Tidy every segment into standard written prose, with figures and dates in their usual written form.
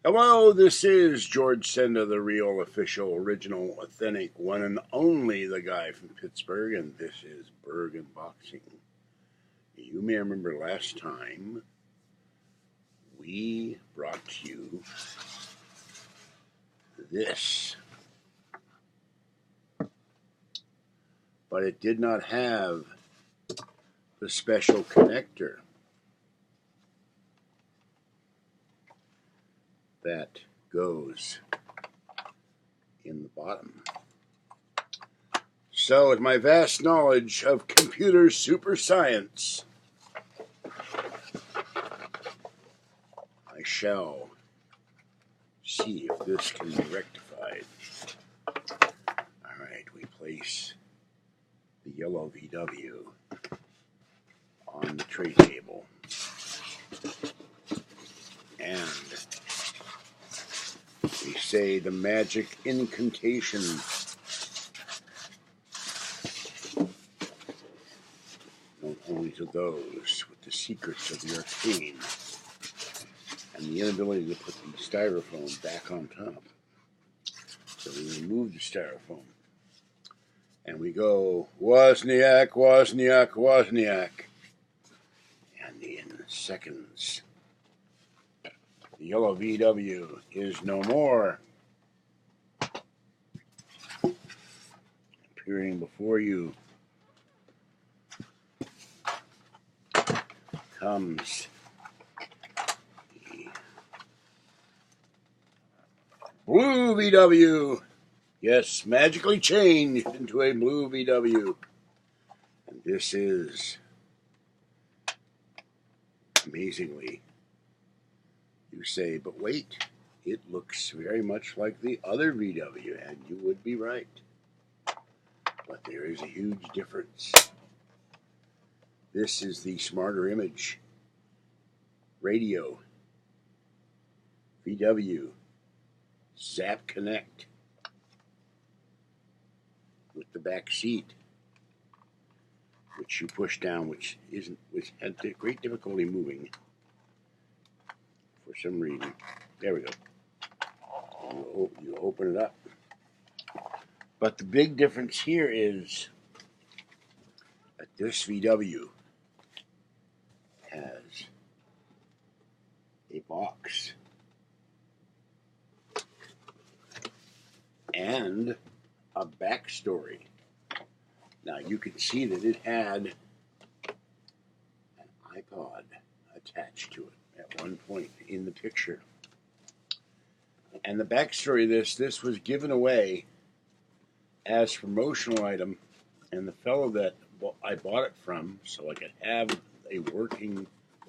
Hello, this is George Senda, the real, official, original, authentic, one and only, the guy from Pittsburgh, and this is Burgh Unboxing. You may remember last time we brought to you this, but it did not have the special connector that goes in the bottom. So, with my vast knowledge of computer super science, I shall see if this can be rectified. Alright, we place the yellow VW on the tray table. And we say the magic incantation. Known only to those with the secrets of the arcane and the inability to put the styrofoam back on top. So we remove the styrofoam and we go Wozniak, Wozniak, Wozniak. And in seconds, the yellow VW is no more. Appearing before you comes the blue VW. Yes, magically changed into a blue VW. And this is, amazingly, you say, but wait, it looks very much like the other VW, and you would be right. But there is a huge difference. This is the Smarter Image Radio VW Zap Connect with the back seat, which you push down, which had great difficulty moving for some reason. There we go. You open it up. But the big difference here is that this VW has a box and a backstory. Now you can see that it had an iPod attached to it at one point in the picture. And the backstory of this was given away as a promotional item, and the fellow that I bought it from, so I could have a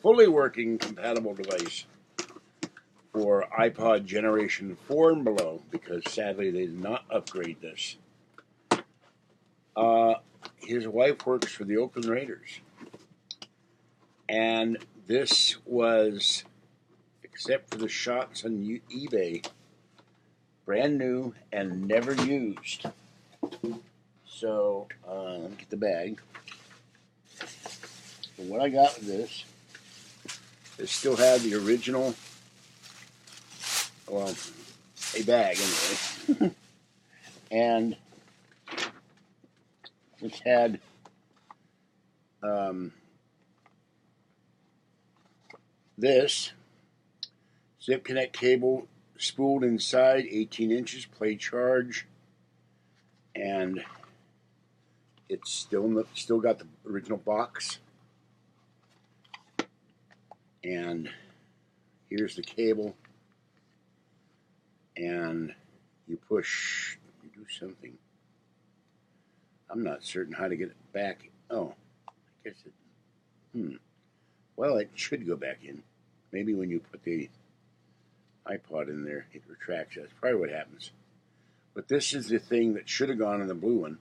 fully working, compatible device for iPod Generation 4 and below, because sadly they did not upgrade this. His wife works for the Oakland Raiders, and this was, except for the shots on eBay, brand new and never used. So, let me get the bag. So what I got with this, it still had the original, well, a bag anyway, and it had this zip connect cable spooled inside, 18 inches, play charge, and it's still got the original box. And here's the cable, and you do something. I'm not certain how to get it back. Oh, I guess it, well, it should go back in. Maybe when you put the iPod in there, it retracts. That's probably what happens. But this is the thing that should have gone in the blue one.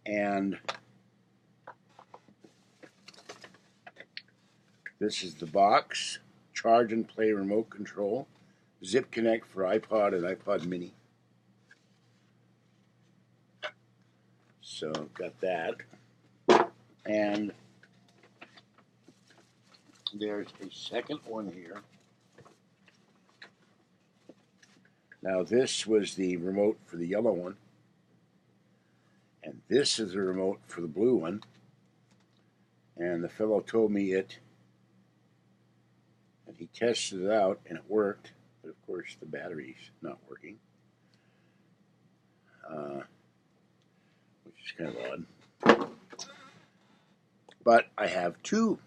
And this is the box, charge and play remote control, zip connect for iPod and iPod mini. So got that. And there's a second one here Now this was the remote for the yellow one, and this is the remote for the blue one. And the fellow told me that he tested it out and it worked, but of course the battery's not working, which is kind of odd. But I have two,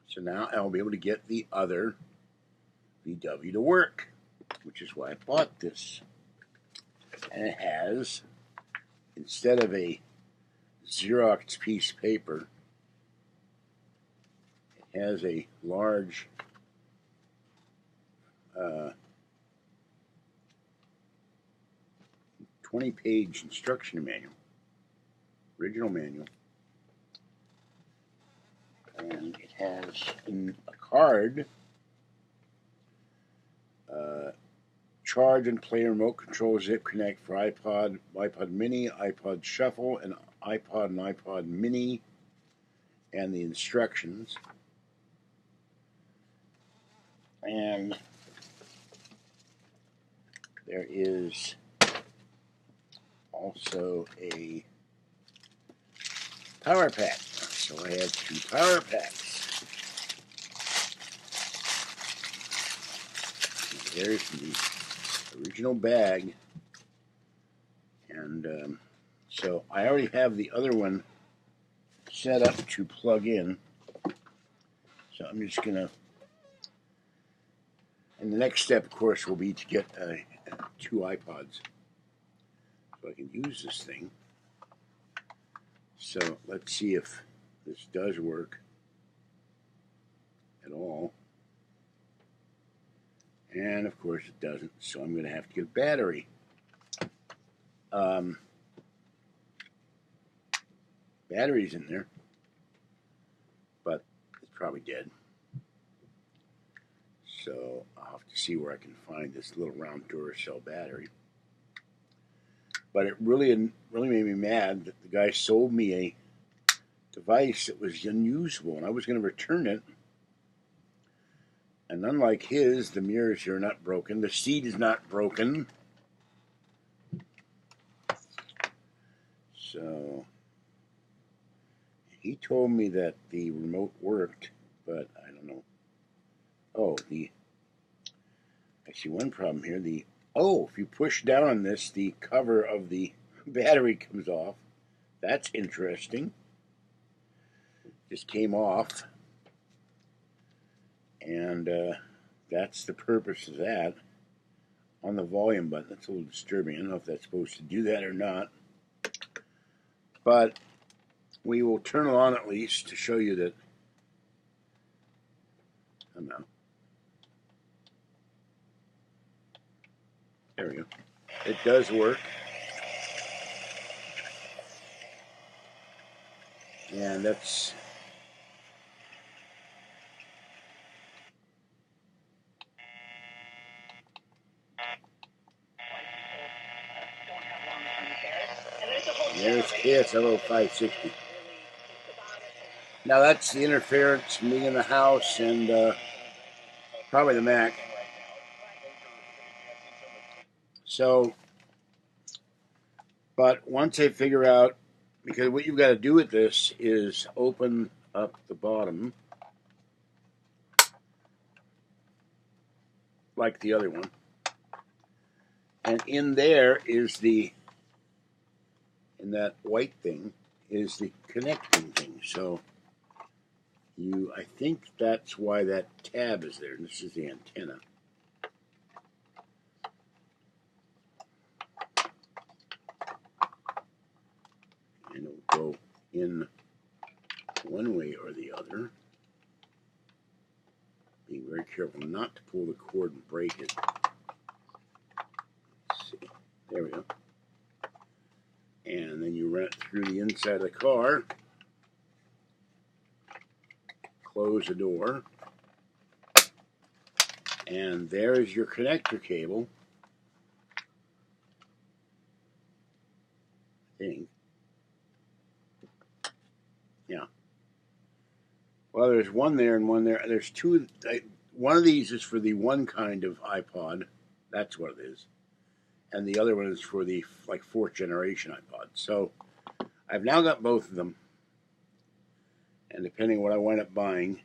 so now I'll be able to get the other VW to work, which is why I bought this. And it has, instead of a Xerox piece of paper, it has a large 20-page instruction manual, original manual, and it has in a card charge and play remote control zip connect for iPod, iPod Mini, iPod Shuffle, and iPod Mini, and the instructions. And there is also a power pack. So I have two power packs. There's the original bag. And so I already have the other one set up to plug in. So I'm just going to, and the next step, of course, will be to get two iPods so I can use this thing. So let's see if this does work at all. And of course it doesn't, so I'm going to have to get a battery. Battery's in there, but it's probably dead. So I'll have to see where I can find this little round Duracell battery. But it really made me mad that the guy sold me a device that was unusable, and I was going to return it. And unlike his, the mirrors here are not broken. The seat is not broken. So he told me that the remote worked, but I don't know. Oh, I see one problem here. If you push down on this, the cover of the battery comes off. That's interesting. Just came off. And that's the purpose of that. On the volume button, that's a little disturbing. I don't know if that's supposed to do that or not. But we will turn it on at least to show you that. I don't know. There we go. It does work. And that's there's KSLO 560. Now that's the interference from being in the house and probably the Mac. So, but once I figure out, because what you've got to do with this is open up the bottom like the other one, and in there is in that white thing is the connecting thing. So I think that's why that tab is there. This is the antenna. And it'll go in one way or the other. Being very careful not to pull the cord and break it. Let's see. There we go. And then you run it through the inside of the car. Close the door. And there is your connector cable. I think. Yeah. Well, there's one there and one there. There's two. One of these is for the one kind of iPod. That's what it is. and the other one is for the like 4th generation iPod. So I've now got both of them, and depending on what I wind up buying,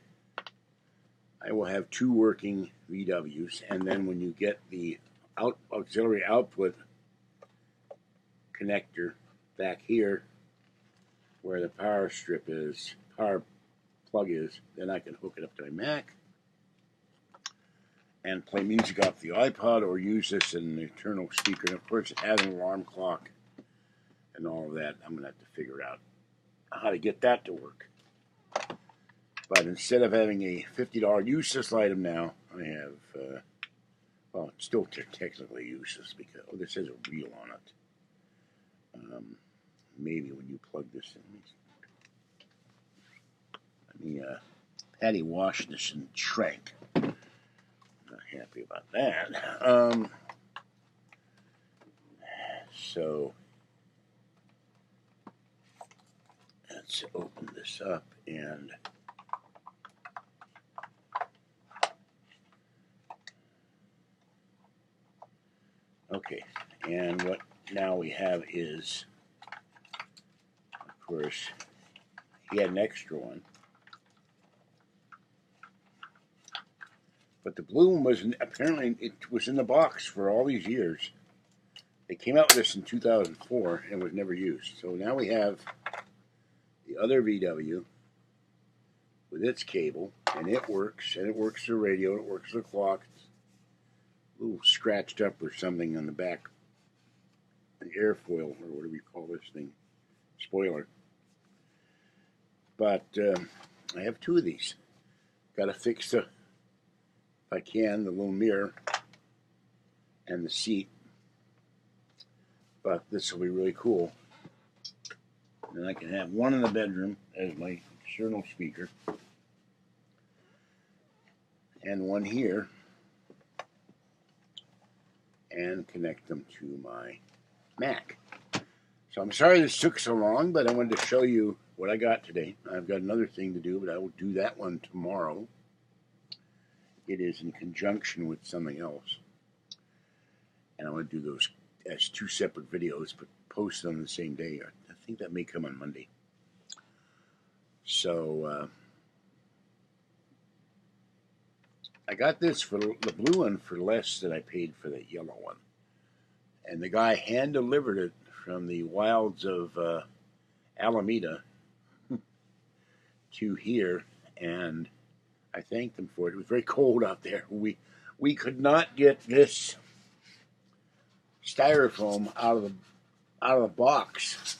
I will have 2 working VWs, and then when you get the auxiliary output connector back here, where the power plug is, then I can hook it up to my Mac and play music off the iPod, or use this as an internal speaker. And of course, it has an alarm clock and all of that. I'm going to have to figure out how to get that to work. But instead of having a $50 useless item now, I have, well, it's still technically useless because, oh, this has a reel on it. Maybe when you plug this in. Patty washed this and shrank. Not happy about that. So let's open this up and okay, and what now we have is, of course, he had an extra one. But the blue one was, apparently, it was in the box for all these years. They came out with this in 2004 and was never used. So now we have the other VW with its cable, and it works the radio, it works the clock. It's a little scratched up or something on the back, the airfoil, or whatever you call this thing, spoiler. But I have 2 of these. Got to fix the, if I can, the little mirror and the seat. But this will be really cool. And I can have one in the bedroom as my external speaker, and one here, and connect them to my Mac. So I'm sorry this took so long, but I wanted to show you what I got today. I've got another thing to do, but I will do that one tomorrow. It is in conjunction with something else. And I want to do those as 2 separate videos, but post on the same day. I think that may come on Monday. So I got this for the blue one for less than I paid for the yellow one. And the guy hand delivered it from the wilds of Alameda to here, and I thanked them for it. It was very cold out there. We could not get this styrofoam out of the box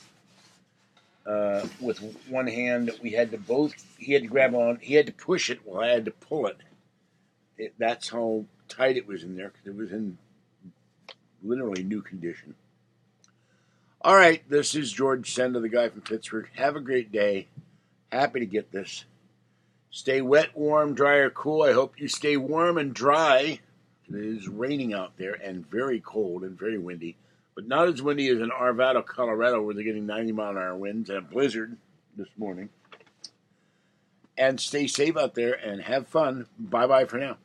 with one hand. We had to both. He had to grab on. He had to push it while I had to pull it. That's how tight it was in there, because it was in literally new condition. All right, this is George Senda, the guy from Pittsburgh. Have a great day. Happy to get this. Stay wet, warm, dry, or cool. I hope you stay warm and dry. It is raining out there and very cold and very windy, but not as windy as in Arvada, Colorado, where they're getting 90-mile-an-hour winds and a blizzard this morning. And stay safe out there and have fun. Bye-bye for now.